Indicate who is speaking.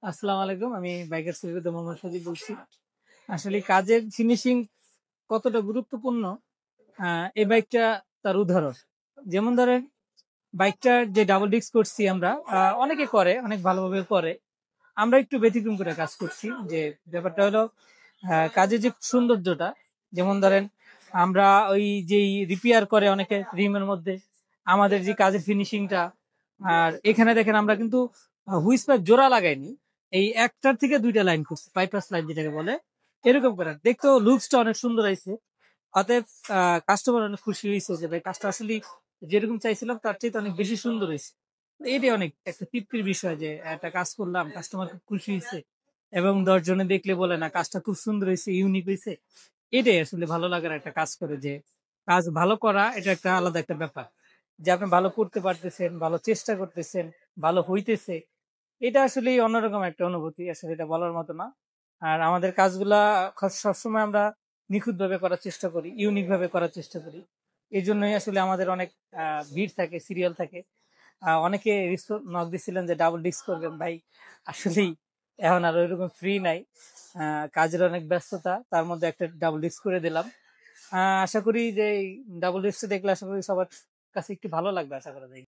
Speaker 1: আসসালামু আলাইকুম। আমি বাইকার সৈয়দ মোহাম্মদ সাজিদ বলছি। আসলে কাজের ফিনিশিং কতটা গুরুত্বপূর্ণ এই বাইকটা তার উদাহরণ। যেমন ধরেন বাইকটার যে ডাবল ডিস্ক করছি আমরা অনেকে করে, অনেক ভালোভাবে করে। আমরা একটু ব্যতিক্রম করে কাজ করছি। যে ব্যাপারটা হলো কাজের যে সৌন্দর্যটা, যেমন ধরেন আমরা ওই যেই রিপেয়ার করে অনেকে রিমের মধ্যে আমাদের যে কাজের ফিনিশিংটা, আর এখানে দেখেন আমরা কিন্তু হুইস পাইপ জোড়া লাগাইনি, এই একটার থেকে দুইটা লাইন করছি, বাইপাস লাইন যেটাকে বলে। এরকম করে দেখতেও লুকসটা অনেক সুন্দর হয়েছে। অতএব কাস্টমার অনেক খুশি হয়েছে যে ভাই কাজটা আসলে যেরকম চাইছিলাম তার চেয়ে অনেক বেশি সুন্দর হয়েছে। এটাই অনেক একটা তৃপ্তির বিষয় যে একটা কাজ করলাম, কাস্টমার খুব খুশি হয়েছে এবং 10 জনে দেখলে বলে না কাজটা খুব সুন্দর হয়েছে, ইউনিক হয়েছে। এটাই আসলে ভালো লাগার একটা কাজ করে, যে কাজ ভালো করা এটা একটা আলাদা একটা ব্যাপার। যে আপনি ভালো করতে পারতেছেন, ভালো চেষ্টা করতেছেন, ভালো হইতেছে, এটা আসলে অন্যরকম একটা অনুভূতি, আসলে এটা বলার মতো না। আর আমাদের কাজগুলা সবসময় আমরা নিখুঁত ভাবে করার চেষ্টা করি, ইউনিক ভাবে করার চেষ্টা করি। এই জন্যই আসলে আমাদের অনেক ভিড় থাকে, সিরিয়াল থাকে। অনেকে নক দিছিলেন যে ডাবল ডিস্ক করবেন ভাই। আসলেই এখন আর ওইরকম ফ্রি নাই, কাজের অনেক ব্যস্ততা, তার মধ্যে একটা ডাবল ডিস্ক করে দিলাম। আশা করি যে ডাবল ডিস্ক দেখলে আশা করি সবার কাছে একটু ভালো লাগবে, আশা করা যায়।